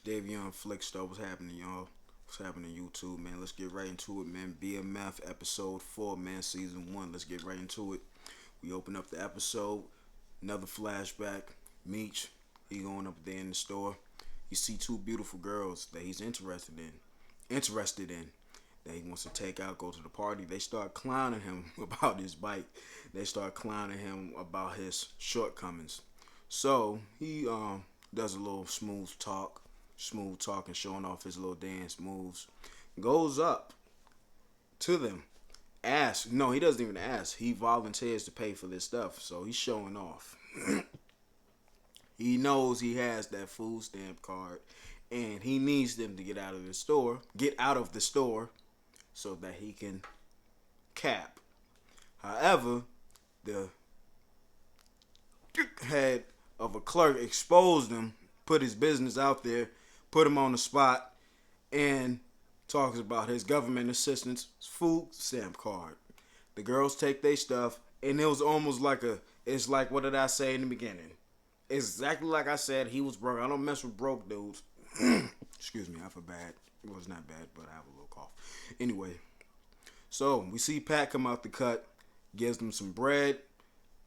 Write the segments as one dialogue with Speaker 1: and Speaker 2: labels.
Speaker 1: Davion Flickster, what's happening, y'all? What's happening, YouTube, man? Let's get right into it, man. BMF episode 4, man, season 1. Let's get right into it. We open up the episode. Another flashback. Meech, he going up there in the store. You see two beautiful girls that he's interested in, that he wants to take out, go to the party. They start clowning him about his bike. They start clowning him about his shortcomings. So he does a little smooth talk and showing off his little dance moves. Goes up to them. Asks. No, he doesn't even ask. He volunteers to pay for this stuff. So he's showing off. He knows he has that food stamp card, and he needs them to get out of the store. So that he can cap. However, the head of a clerk exposed him, put his business out there, put him on the spot, and talks about his government assistance food stamp card. The girls take their stuff, and it was almost like it's like, what did I say in the beginning? Exactly like I said, he was broke. I don't mess with broke dudes. Excuse me, I feel bad. It was not bad, but I have a little cough. Anyway, so we see Pat come out the cut, gives them some bread,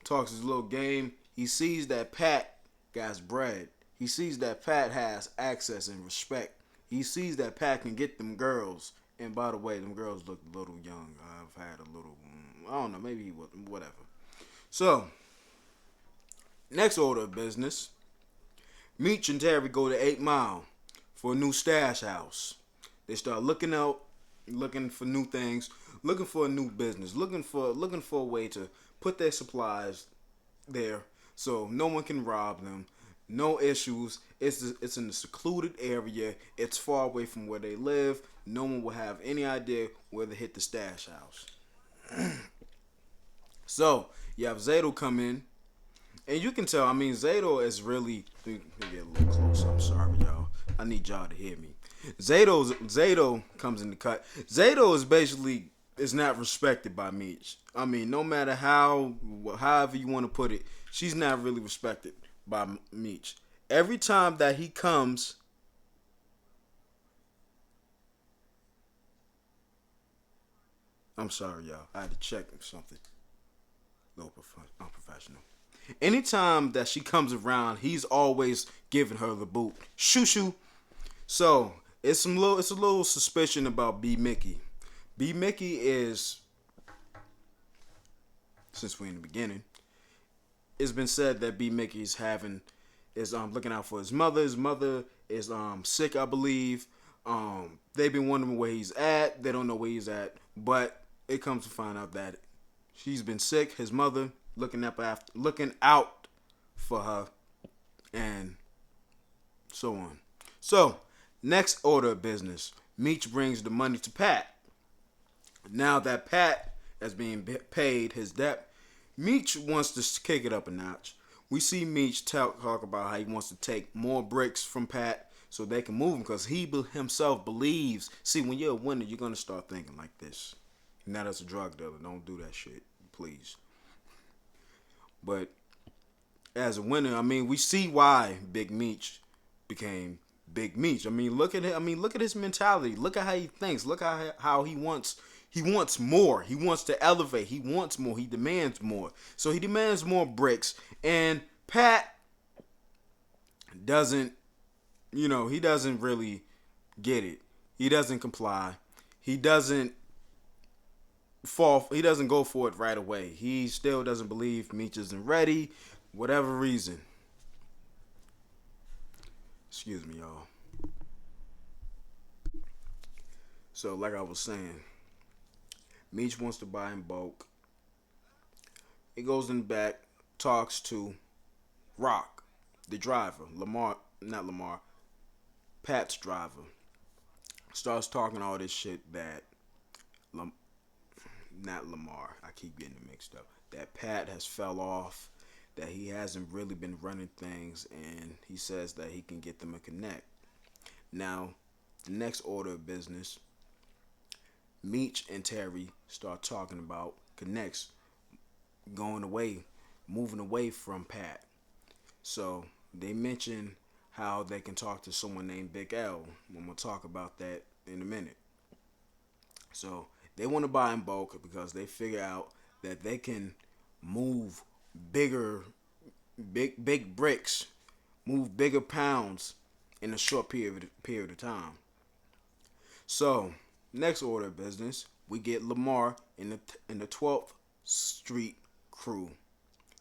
Speaker 1: talks his little game. He sees that Pat got bread. He sees that Pat has access and respect. He sees that Pat can get them girls. And by the way, them girls look a little young. I've had a little, I don't know, maybe he was, whatever. So, next order of business. Meech and Terry go to 8 Mile for a new stash house. They start looking for new things, looking for a new business, looking for a way to put their supplies there so no one can rob them. No issues. It's in a secluded area. It's far away from where they live. No one will have any idea where to hit the stash house. So you have Zato come in, and you can tell. I mean, Zato is really. Let me get a little closer. I'm sorry, y'all. I need y'all to hear me. Zato comes in the cut. Zato is not respected by Meech. I mean, no matter however you want to put it, she's not really respected by Meech. Every time that he comes, I'm sorry, y'all. I had to check something. A little unprofessional. Anytime that she comes around, he's always giving her the boot. Shoo shoo. So it's a little suspicion about B Mickey. B Mickey is, since we're in the beginning, it's been said that B Mickey is looking out for his mother. His mother is sick, I believe. They've been wondering where he's at. They don't know where he's at, but it comes to find out that she's been sick. His mother looking out for her, and so on. So, next order of business. Meech brings the money to Pat. Now that Pat is being paid his debt, Meech wants to kick it up a notch. We see Meech talk about how he wants to take more bricks from Pat so they can move him, because he himself believes. See, when you're a winner, you're going to start thinking like this. Not as a drug dealer. Don't do that shit, please. But as a winner, I mean, we see why Big Meech became Big Meech. I mean, look at it. I mean, look at his mentality. Look at how he thinks. Look at how he wants. He wants more. He wants to elevate. He wants more. He demands more. So he demands more bricks. And Pat doesn't, he doesn't really get it. He doesn't comply. He doesn't go for it right away. He still doesn't believe Meech isn't ready. Whatever reason. Excuse me, y'all. So, like I was saying, Meech wants to buy in bulk. He goes in the back, talks to Rock, the driver. Pat's driver. Starts talking all this shit that, not Lamar, I keep getting it mixed up, that Pat has fell off, that he hasn't really been running things, and he says that he can get them a connect. Now, the next order of business, Meech and Terry start talking about connects, moving away from Pat. So they mention how they can talk to someone named Big L. I'm gonna talk about that in a minute. So they want to buy in bulk because they figure out that they can move bigger, big bricks, move bigger pounds in a short period of time. So next order of business, we get Lamar in the 12th Street crew.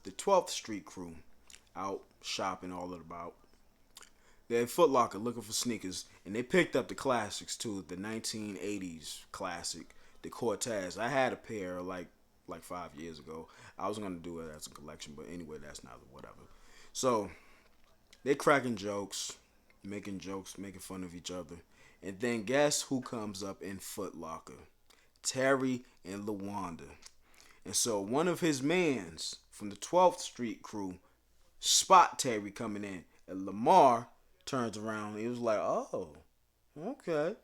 Speaker 1: The 12th Street crew out shopping all about. They're at Foot Locker looking for sneakers, and they picked up the classics too. The 1980s classic, the Cortez. I had a pair like 5 years ago. I was gonna do it as a collection, but anyway, that's not whatever. So they cracking jokes, making fun of each other, and then guess who comes up in Foot Locker? Terry and LaWanda. And so one of his mans from the 12th Street crew spot Terry coming in, and Lamar turns around. He was like, "Oh, okay."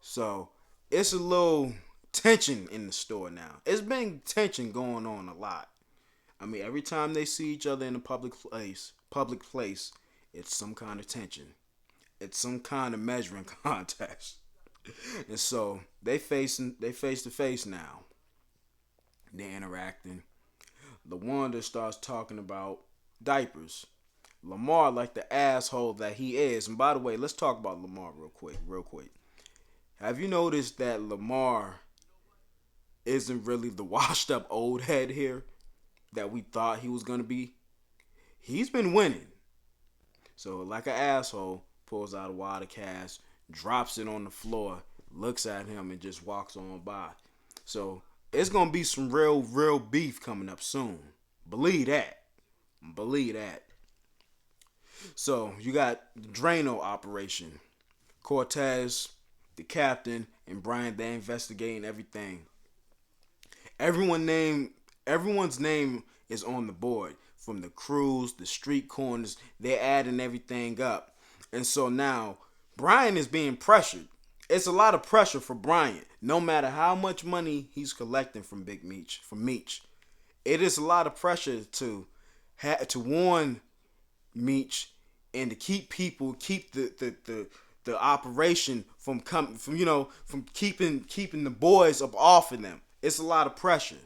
Speaker 1: So it's a little tension in the store now. It's been tension going on a lot. I mean, every time they see each other in a public place, it's some kind of tension. It's some kind of measuring contest. And so they face to face now. They're interacting. LaWanda starts talking about diapers. Lamar, like the asshole that he is, and by the way, let's talk about Lamar real quick. Have you noticed that Lamar isn't really the washed up old head here that we thought he was gonna be? He's been winning. So like an asshole, pulls out a wad of cash, drops it on the floor, looks at him, and just walks on by. So it's gonna be some real beef coming up soon. Believe that. Believe that. So you got the Drano operation. Cortez, the captain, and Brian, they investigating everything. Everyone's name is on the board. From the crews, the street corners, they're adding everything up. And so now Brian is being pressured. It's a lot of pressure for Brian. No matter how much money he's collecting from Meech. It is a lot of pressure to warn Meech and to keep the operation from keeping the boys up off of them. It's a lot of pressure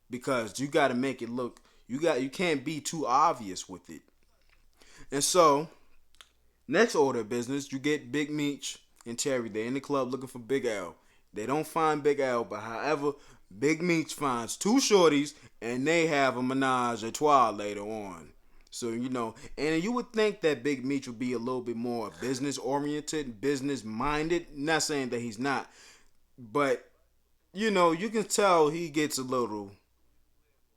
Speaker 1: because you got to make it look, you can't be too obvious with it. And so next order of business, you get Big Meech and Terry. They're in the club looking for Big L. They don't find Big L, but however, Big Meech finds two shorties and they have a menage a trois later on. So, and you would think that Big Meech would be a little bit more business oriented, business minded. Not saying that he's not, but you can tell he gets a little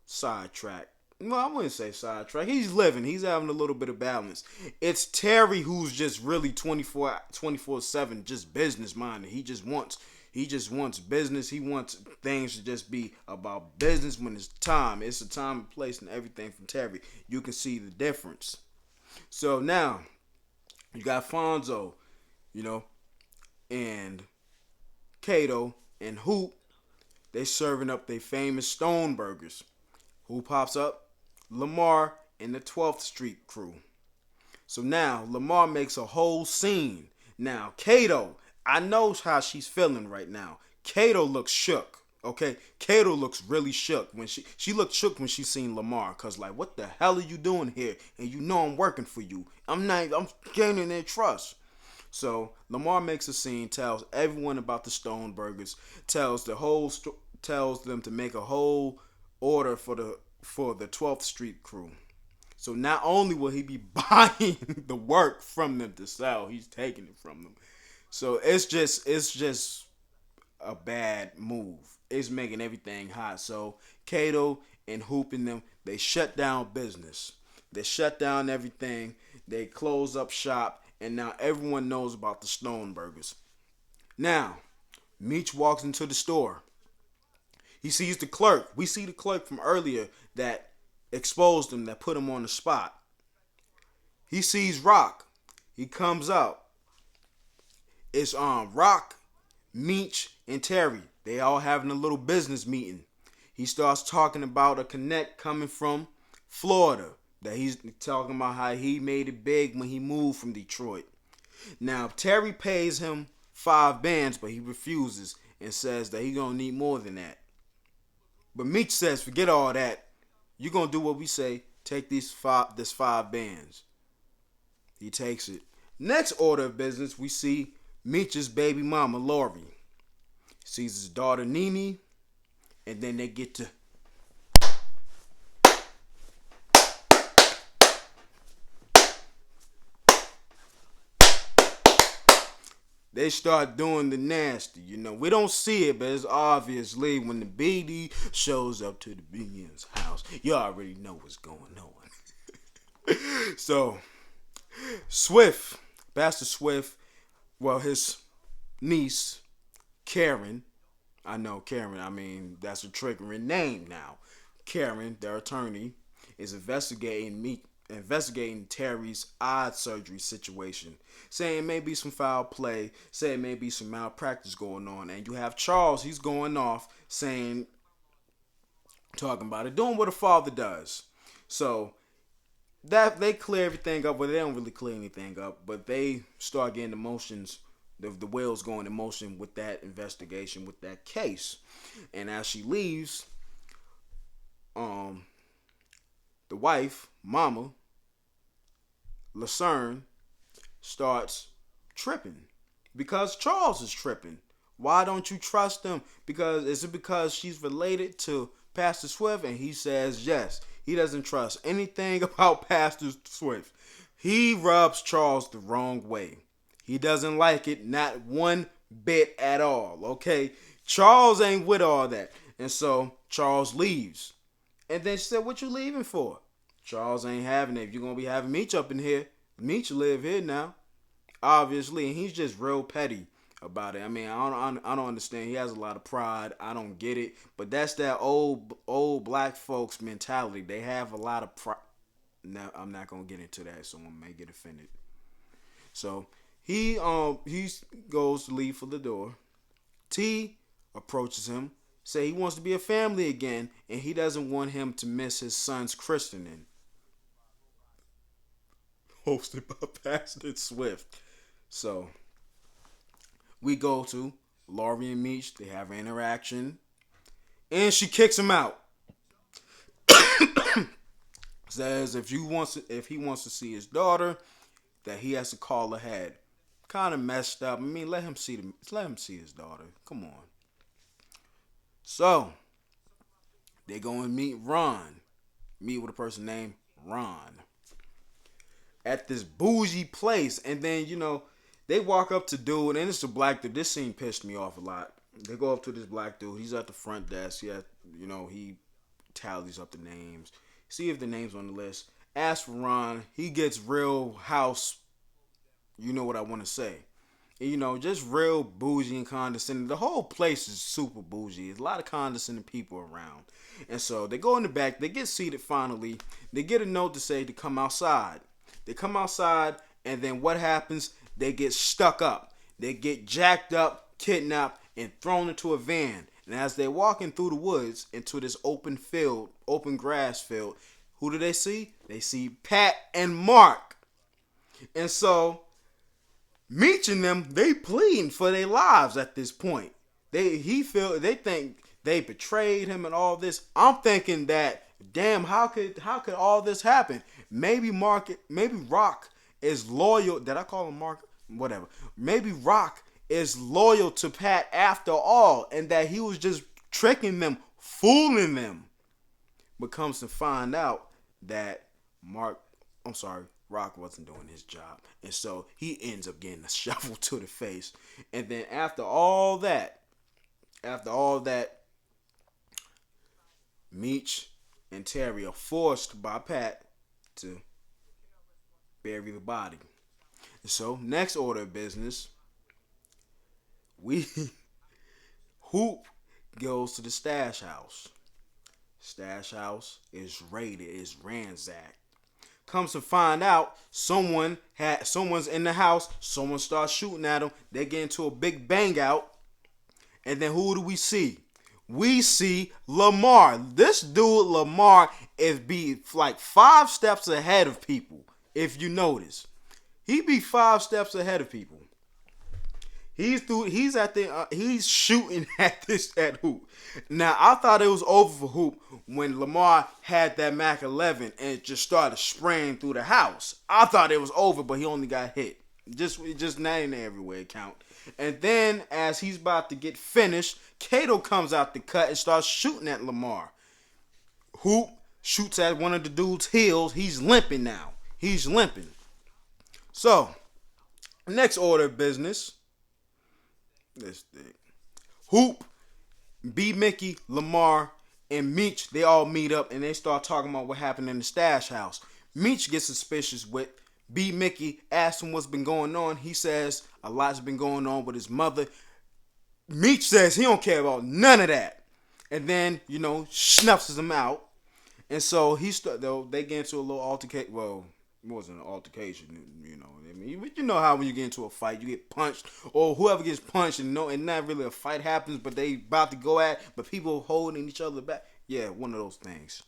Speaker 1: sidetracked. Well, I wouldn't say sidetracked. He's living. He's having a little bit of balance. It's Terry who's just really 24/7 just business minded. He just wants business. He wants things to just be about business when it's time. It's a time and place and everything from Terry. You can see the difference. So now you got Fonzo, and Kato and Hoop. They serving up their famous Stone Burgers. Who pops up? Lamar and the 12th Street crew. So now Lamar makes a whole scene. Now Kato, I know how she's feeling right now. Kato looks shook. Okay, Kato looks really shook when she looked shook when she seen Lamar, cause like, what the hell are you doing here? And I'm working for you. I'm gaining their trust. So Lamar makes a scene, tells everyone about the Stone Burgers, tells them to make a whole order for the 12th Street crew. So not only will he be buying the work from them to sell, he's taking it from them. So it's just a bad move. It's making everything hot. So Kato and Hoop and them, they shut down business. They shut down everything. They close up shop, and now everyone knows about the Stone Burgers. Now, Meech walks into the store. He sees the clerk. We see the clerk from earlier that exposed him, that put him on the spot. He sees Rock. He comes out. It's Rock, Meech, and Terry. They all having a little business meeting. He starts talking about a connect coming from Florida. That he's talking about how he made it big when he moved from Detroit. Now Terry pays him 5 bands, but he refuses and says that he gonna need more than that. But Meech says, forget all that. You gonna do what we say. Take this 5 bands. He takes it. Next order of business, we see Meech's baby mama, Lori. Sees his daughter Nene, and then they get to they start doing the nasty. We don't see it, but it's obviously when the BD shows up to the BM's house, you already know what's going on. So, Swift, Pastor Swift, well, his niece, Karen, that's a triggering name now. Karen, their attorney, is investigating Terry's eye surgery situation, saying it may be some foul play, saying it may be some malpractice going on, and you have Charles, he's going off saying, talking about it, doing what a father does. So that they clear everything up, but they don't really clear anything up, but they start getting emotions. The wheels going in motion with that investigation, with that case. And as she leaves, the wife, Mama, Lucerne, starts tripping because Charles is tripping. Why don't you trust him? Is it because she's related to Pastor Swift? And he says yes. He doesn't trust anything about Pastor Swift. He rubs Charles the wrong way. He doesn't like it, not one bit at all, okay? Charles ain't with all that. And so Charles leaves. And then she said, what you leaving for? Charles ain't having it. If you're going to be having Meech up in here, Meech live here now, obviously. And he's just real petty about it. I don't understand. He has a lot of pride. I don't get it. But that's that old black folks mentality. They have a lot of pride. Now, I'm not going to get into that. Someone may get offended. So he goes to leave for the door. T approaches him, say he wants to be a family again, and he doesn't want him to miss his son's christening. Hosted by Pastor Swift. So we go to Laurie and Meech. They have an interaction, and she kicks him out. Says if he wants to see his daughter, that he has to call ahead. Kind of messed up. Let him see his daughter. Come on. So they go and meet Ron. Meet with a person named Ron at this bougie place, and then they walk up to dude, and it's a black dude. This scene pissed me off a lot. They go up to this black dude. He's at the front desk. He tallies up the names, see if the name's on the list. Ask for Ron. He gets real house. You know what I want to say. Just real bougie and condescending. The whole place is super bougie. There's a lot of condescending people around. And so they go in the back. They get seated finally. They get a note to say to come outside. They come outside, and then what happens? They get stuck up. They get jacked up, kidnapped, and thrown into a van. And as they're walking through the woods into this open grass field, who do they see? They see Pat and Mark. And so Meech and them, they pleading for their lives at this point. They think they betrayed him and all this. I'm thinking that, damn, how could all this happen? Maybe Rock is loyal. Did I call him Mark? Whatever. Maybe Rock is loyal to Pat after all, and that he was just tricking them, fooling them. But comes to find out that Rock wasn't doing his job. And so he ends up getting a shovel to the face. And then after all that, Meech and Terry are forced by Pat to bury the body. And so next order of business, Hoop goes to the stash house. Stash house is raided, is ransacked. Comes to find out, someone's in the house. Someone starts shooting at them. They get into a big bang out. And then who do we see? we see Lamar. This dude Lamar is be like 5 steps ahead of people. If you notice, he be 5 steps ahead of people. He's at the. He's shooting at hoop. Now I thought it was over for hoop when Lamar had that Mac 11 and it just started spraying through the house. I thought it was over, but he only got hit. Just not in everywhere count. And then as he's about to get finished, Cato comes out the cut and starts shooting at Lamar. Hoop shoots at one of the dude's heels. He's limping now. He's limping. So next order of business. This thing. Hoop, B. Mickey, Lamar, and Meech, they all meet up and they start talking about what happened in the stash house. Meech gets suspicious with B. Mickey, asks him what's been going on. He says a lot's been going on with his mother. Meech says he don't care about none of that. And then, snuffs him out. And so they get into a little altercation. Well, it wasn't an altercation, I mean, you know how when you get into a fight, you get punched, or whoever gets punched, and not really a fight happens, but they about to go at, but people holding each other back. Yeah, one of those things.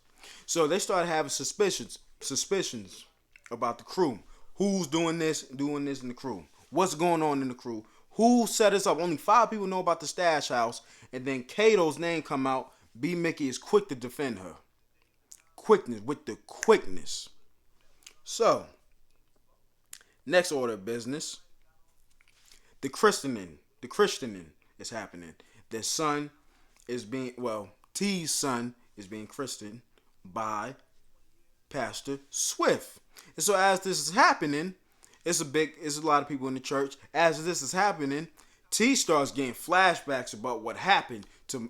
Speaker 1: So they started having suspicions about the crew. Who's doing this in the crew? What's going on in the crew? Who set us up? Only 5 people know about the stash house, and then Kato's name come out. B. Mickey is quick to defend her. Quickness. So, next order of business. The christening is happening. Their son is T's son is being christened by Pastor Swift. And so as this is happening, it's a lot of people in the church. As this is happening, T starts getting flashbacks about what happened to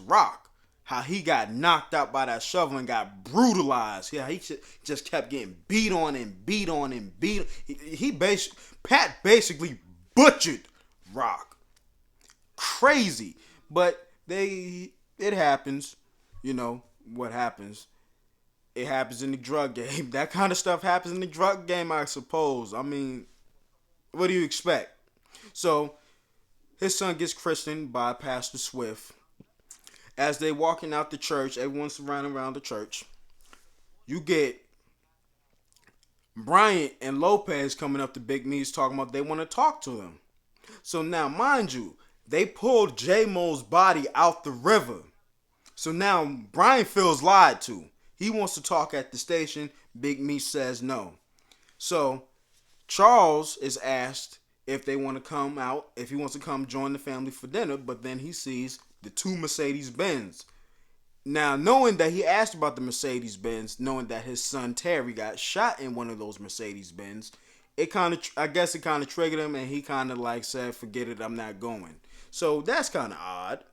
Speaker 1: Rock. How he got knocked out by that shovel and got brutalized. Yeah, he just kept getting beat on. Pat basically butchered Rock. Crazy. But it happens. What happens. It happens in the drug game. That kind of stuff happens in the drug game, I suppose. I mean, what do you expect? So, his son gets christened by Pastor Swift. As they walking out the church, everyone's surrounding around the church. You get Bryant and Lopez coming up to Big Me's talking about they want to talk to him. So now, mind you, they pulled J-Mo's body out the river. So now Bryant feels lied to. He wants to talk at the station. Big Me says no. So Charles is asked if they want to come out, if he wants to come join the family for dinner, but then he sees the 2 Mercedes-Benz. Now, knowing that he asked about the Mercedes-Benz, knowing that his son Terry got shot in one of those Mercedes-Benz, it kind of triggered him, and he kind of said, forget it, I'm not going. So that's kind of odd.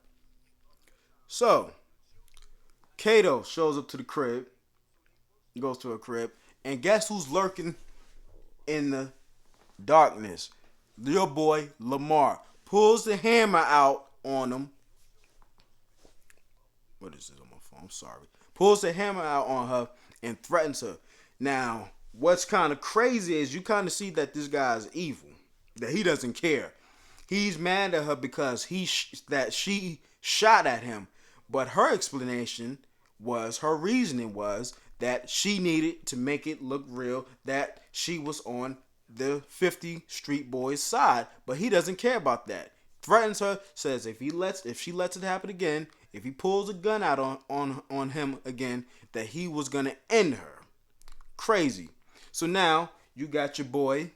Speaker 1: So Kato shows up to the crib, goes to her crib, and guess who's lurking in the darkness? Your boy Lamar pulls the hammer out on him. What is this on my phone? I'm sorry. Pulls the hammer out on her and threatens her. Now, what's kind of crazy is you kind of see that this guy is evil. That he doesn't care. He's mad at her because that she shot at him. But her reasoning was that she needed to make it look real, that she was on the 50 Street Boys side. But he doesn't care about that. Threatens her, says if she lets it happen again, if he pulls a gun out on him again, that he was gonna end her. Crazy. So now you got your boy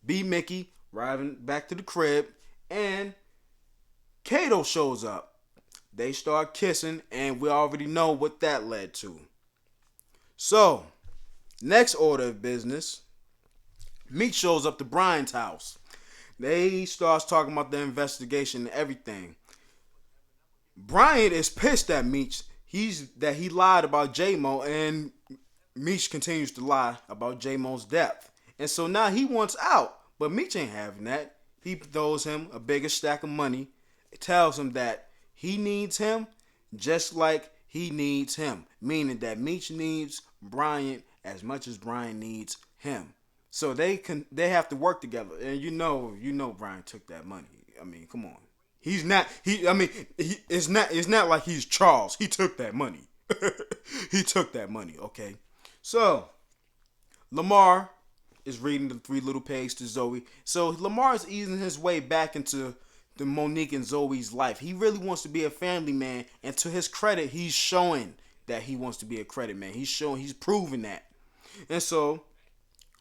Speaker 1: B. Mickey driving back to the crib, and Kato shows up. They start kissing, and we already know what that led to. So, next order of business, Meek shows up to Brian's house. They starts talking about the investigation and everything. Brian is pissed at Meech. That he lied about J-Mo, and Meech continues to lie about J-Mo's death. And so now he wants out, but Meech ain't having that. He throws him a bigger stack of money. It tells him that he needs him just like he needs him, meaning that Meech needs Brian as much as Brian needs him. So they have to work together, and you know Brian took that money. I mean, come on. He's not. He. I mean, he. It's not. It's not like he's Charles. He took that money. He took that money. Okay. So Lamar is reading the Three Little Pigs to Zoe. So Lamar is easing his way back into the Monique and Zoe's life. He really wants to be a family man, and to his credit, he's showing that he wants to be a credit man. He's showing. He's proving that. And so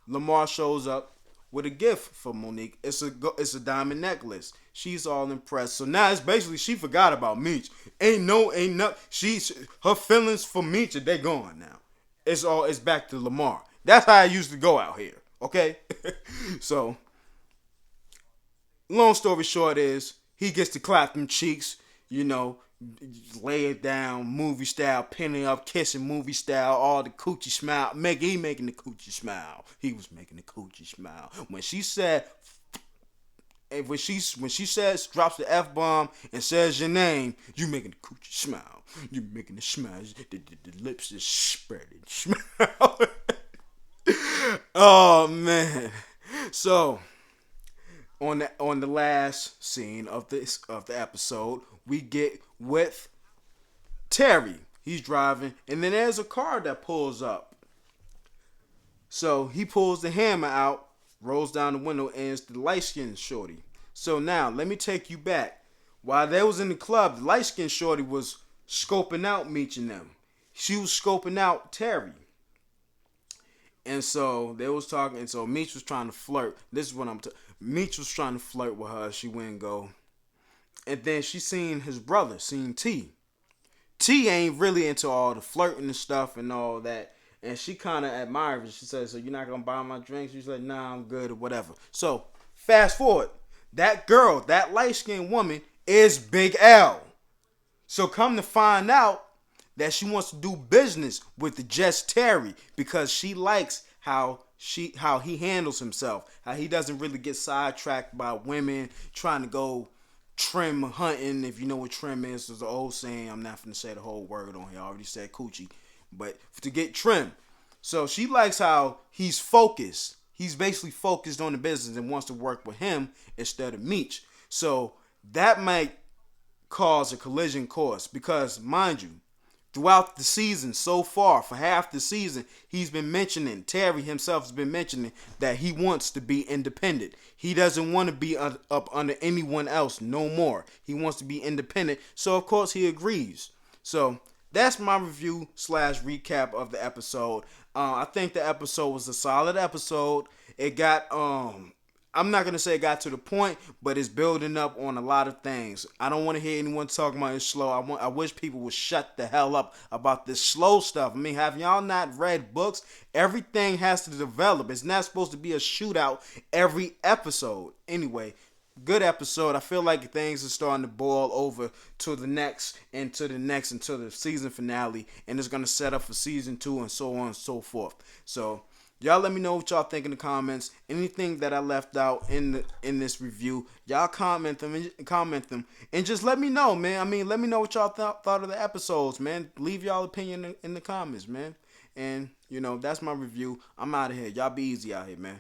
Speaker 1: Lamar shows up with a gift for Monique. It's a diamond necklace. She's all impressed. So now it's basically she forgot about Meech. Ain't no. Her feelings for Meech, they gone now. It's back to Lamar. That's how I used to go out here. Okay? So long story short is he gets to clap them cheeks, lay it down, movie style, pinning up, kissing movie style, all the coochie smile. He making the coochie smile. He was making the coochie smile. When she says drops the F-bomb and says your name, you making the coochie smile. You making the smile. The lips is spreading. Smile. Oh man. So on the last scene of the episode, we get with Terry. He's driving, and then there's a car that pulls up. So he pulls the hammer out, rolls down the window, and it's the light-skinned shorty. So now, let me take you back. While they was in the club, the light-skinned shorty was scoping out Meech and them. She was scoping out Terry. And so they was talking, and so Meech was trying to flirt. This is what Meech was trying to flirt with her. She wouldn't go. And then she seen his brother, seen T. T ain't really into all the flirting and stuff and all that. And she kind of admires it. She says, so you're not going to buy my drinks? She's like, nah, I'm good or whatever. So fast forward. That girl, that light-skinned woman is Big L. So come to find out that she wants to do business with the Just Terry because she likes how he handles himself. How he doesn't really get sidetracked by women trying to go trim hunting. If you know what trim is, there's an old saying. I'm not finna say the whole word on here. I already said coochie. But to get trim. So she likes how he's focused. He's basically focused on the business and wants to work with him instead of Meech. So that might cause a collision course because, mind you, throughout the season so far, for half the season, Terry himself has been mentioning that he wants to be independent. He doesn't want to be up under anyone else no more. He wants to be independent. So, of course, he agrees. So, that's my review / recap of the episode. I think the episode was a solid episode. It got, I'm not going to say it got to the point, but it's building up on a lot of things. I don't want to hear anyone talking about it's slow. I wish people would shut the hell up about this slow stuff. I mean, have y'all not read books? Everything has to develop. It's not supposed to be a shootout every episode. Anyway, good episode. I feel like things are starting to boil over to the next and to the next until the season finale. And it's going to set up for season 2 and so on and so forth. So y'all let me know what y'all think in the comments. Anything that I left out in this review, y'all comment them and just let me know, man. I mean, let me know what y'all thought of the episodes, man. Leave y'all opinion in the comments, man. And that's my review. I'm out of here. Y'all be easy out here, man.